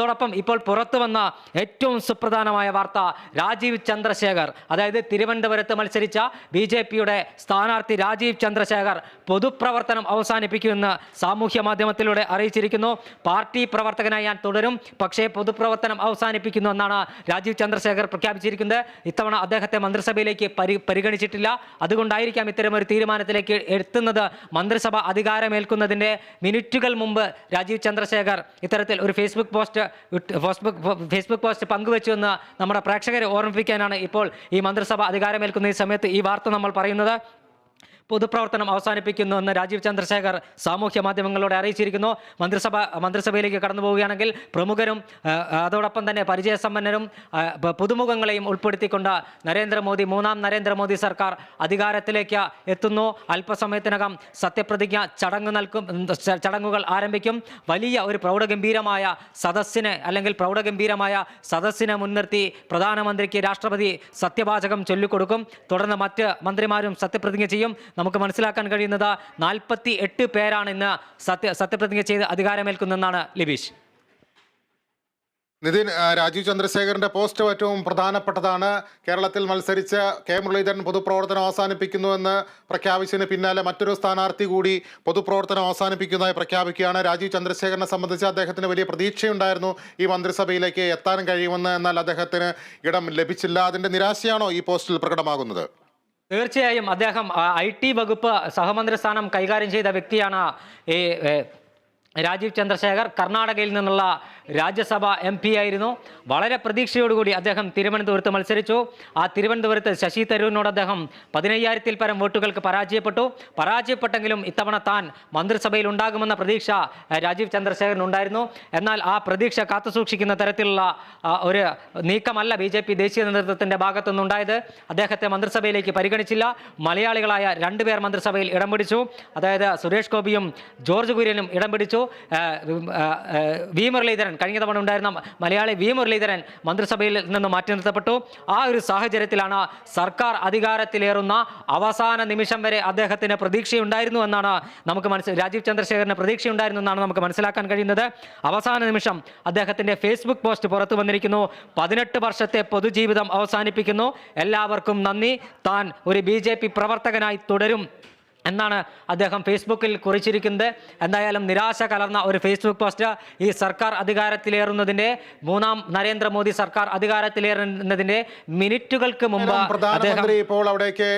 അതോടൊപ്പം ഇപ്പോൾ പുറത്തു വന്ന ഏറ്റവും സുപ്രധാനമായ വാർത്ത, രാജീവ് ചന്ദ്രശേഖർ, അതായത് തിരുവനന്തപുരത്ത് മത്സരിച്ച BJPയുടെ സ്ഥാനാർത്ഥി രാജീവ് ചന്ദ്രശേഖർ പൊതുപ്രവർത്തനം അവസാനിപ്പിക്കുമെന്ന് സാമൂഹ്യ മാധ്യമത്തിലൂടെ അറിയിച്ചിരിക്കുന്നു. പാർട്ടി പ്രവർത്തകനായി ഞാൻ തുടരും, പക്ഷേ പൊതുപ്രവർത്തനം അവസാനിപ്പിക്കുന്നു എന്നാണ് രാജീവ് ചന്ദ്രശേഖർ പ്രഖ്യാപിച്ചിരിക്കുന്നത്. ഇത്തവണ അദ്ദേഹത്തെ മന്ത്രിസഭയിലേക്ക് പരിഗണിച്ചിട്ടില്ല. അതുകൊണ്ടായിരിക്കാം ഇത്തരമൊരു തീരുമാനത്തിലേക്ക് എത്തുന്നത്. മന്ത്രിസഭ അധികാരമേൽക്കുന്നതിൻ്റെ മിനിറ്റുകൾ മുമ്പ് രാജീവ് ചന്ദ്രശേഖർ ഇത്തരത്തിൽ ഒരു ഫേസ്ബുക്ക് പോസ്റ്റ് പങ്കുവെച്ചു എന്ന് നമ്മുടെ പ്രേക്ഷകരെ ഓർമ്മിപ്പിക്കാനാണ് ഇപ്പോൾ ഈ മന്ത്രിസഭ അധികാരമേൽക്കുന്ന ഈ സമയത്ത് ഈ വാർത്ത നമ്മൾ പറയുന്നത്. പൊതുപ്രവർത്തനം അവസാനിപ്പിക്കുന്നുവെന്ന് രാജീവ് ചന്ദ്രശേഖർ സാമൂഹ്യ മാധ്യമങ്ങളോട് അറിയിച്ചിരിക്കുന്നു. മന്ത്രിസഭയിലേക്ക് കടന്നു പോവുകയാണെങ്കിൽ പ്രമുഖരും അതോടൊപ്പം തന്നെ പരിചയസമ്പന്നരും പുതുമുഖങ്ങളെയും ഉൾപ്പെടുത്തിക്കൊണ്ട് മൂന്നാം നരേന്ദ്രമോദി സർക്കാർ അധികാരത്തിലേക്ക് എത്തുന്നു. അല്പസമയത്തിനകം സത്യപ്രതിജ്ഞ ചടങ്ങുകൾ ആരംഭിക്കും. വലിയ ഒരു പ്രൗഢഗംഭീരമായ സദസ്സിനെ മുൻനിർത്തി പ്രധാനമന്ത്രിക്ക് രാഷ്ട്രപതി സത്യവാചകം ചൊല്ലിക്കൊടുക്കും. തുടർന്ന് മറ്റ് മന്ത്രിമാരും സത്യപ്രതിജ്ഞ ചെയ്യും. നമുക്ക് മനസ്സിലാക്കാൻ കഴിയുന്നത് 48 പേരാണ് ഇന്ന് സത്യപ്രതിജ്ഞ ചെയ്ത് അധികാരമേൽക്കുന്നതെന്നാണ് ലിബീഷ്. നിതിൻ, രാജീവ് ചന്ദ്രശേഖറിന്റെ പോസ്റ്റ് ഏറ്റവും പ്രധാനപ്പെട്ടതാണ്. കേരളത്തിൽ മത്സരിച്ച് കെ മുരളീധരൻ പൊതുപ്രവർത്തനം അവസാനിപ്പിക്കുന്നുവെന്ന് പ്രഖ്യാപിച്ചതിന് പിന്നാലെ മറ്റൊരു സ്ഥാനാർത്ഥി കൂടി പൊതുപ്രവർത്തനം അവസാനിപ്പിക്കുന്നതായി പ്രഖ്യാപിക്കുകയാണ്. രാജീവ് ചന്ദ്രശേഖരനെ സംബന്ധിച്ച് അദ്ദേഹത്തിന് വലിയ പ്രതീക്ഷയുണ്ടായിരുന്നു ഈ മന്ത്രിസഭയിലേക്ക് എത്താൻ കഴിയുമെന്ന്. എന്നാൽ അദ്ദേഹത്തിന് ഇടം ലഭിച്ചില്ല. അതിന്റെ നിരാശയാണോ ഈ പോസ്റ്റിൽ പ്രകടമാകുന്നത്? തീർച്ചയായും അദ്ദേഹം IT വകുപ്പ് സഹമന്ത്രി സ്ഥാനം കൈകാര്യം ചെയ്ത വ്യക്തിയാണ് ഈ രാജീവ് ചന്ദ്രശേഖർ. കർണാടകയിൽ നിന്നുള്ള രാജ്യസഭ MP ആയിരുന്നു. വളരെ പ്രതീക്ഷയോടുകൂടി അദ്ദേഹം തിരുവനന്തപുരത്ത് മത്സരിച്ചു. ആ തിരുവനന്തപുരത്ത് ശശി തരൂരിനോട് അദ്ദേഹം 15,000-ൽ പരം വോട്ടുകൾക്ക് പരാജയപ്പെട്ടെങ്കിലും ഇത്തവണ താൻ മന്ത്രിസഭയിൽ ഉണ്ടാകുമെന്ന പ്രതീക്ഷ രാജീവ് ചന്ദ്രശേഖരനുണ്ടായിരുന്നു. എന്നാൽ ആ പ്രതീക്ഷ കാത്തുസൂക്ഷിക്കുന്ന തരത്തിലുള്ള ഒരു നീക്കമല്ല BJP ദേശീയ നേതൃത്വത്തിൻ്റെ ഭാഗത്തുനിന്നുണ്ടായത്. അദ്ദേഹത്തെ മന്ത്രിസഭയിലേക്ക് പരിഗണിച്ചില്ല. മലയാളികളായ 2 പേർ മന്ത്രിസഭയിൽ ഇടം പിടിച്ചു. അതായത് സുരേഷ് ഗോപിയും ജോർജ് കുര്യനും ഇടം പിടിച്ചു. വി മുരളീധരൻ, കഴിഞ്ഞ തവണ ഉണ്ടായിരുന്ന മലയാളി വി മുരളീധരൻ മന്ത്രിസഭയിൽ നിന്ന് മാറ്റി നിർത്തപ്പെട്ടു. ആ ഒരു സാഹചര്യത്തിലാണ് സർക്കാർ അധികാരത്തിലേറുന്ന അവസാന നിമിഷം വരെ അദ്ദേഹത്തിന് പ്രതീക്ഷയുണ്ടായിരുന്നു എന്നാണ് രാജീവ് ചന്ദ്രശേഖരന് പ്രതീക്ഷയുണ്ടായിരുന്നു എന്നാണ് നമുക്ക് മനസ്സിലാക്കാൻ കഴിയുന്നത്. അവസാന നിമിഷം അദ്ദേഹത്തിൻ്റെ ഫേസ്ബുക്ക് പോസ്റ്റ് പുറത്തു വന്നിരിക്കുന്നു. 18 വർഷത്തെ പൊതുജീവിതം അവസാനിപ്പിക്കുന്നു, എല്ലാവർക്കും നന്ദി, താൻ ഒരു BJP പ്രവർത്തകനായി തുടരും എന്നാണ് അദ്ദേഹം ഫേസ്ബുക്കിൽ കുറിച്ചിരിക്കുന്നത്. എന്തായാലും നിരാശ കലർന്ന ഒരു ഫേസ്ബുക്ക് പോസ്റ്റ്. ഈ സർക്കാർ അധികാരത്തിലേറുന്നതിൻ്റെ മൂന്നാം നരേന്ദ്രമോദി സർക്കാർ അധികാരത്തിലേറുന്നതിൻ്റെ മിനിറ്റുകൾക്ക് മുമ്പ് പ്രധാനമന്ത്രി ഇപ്പോൾ അവിടേക്ക്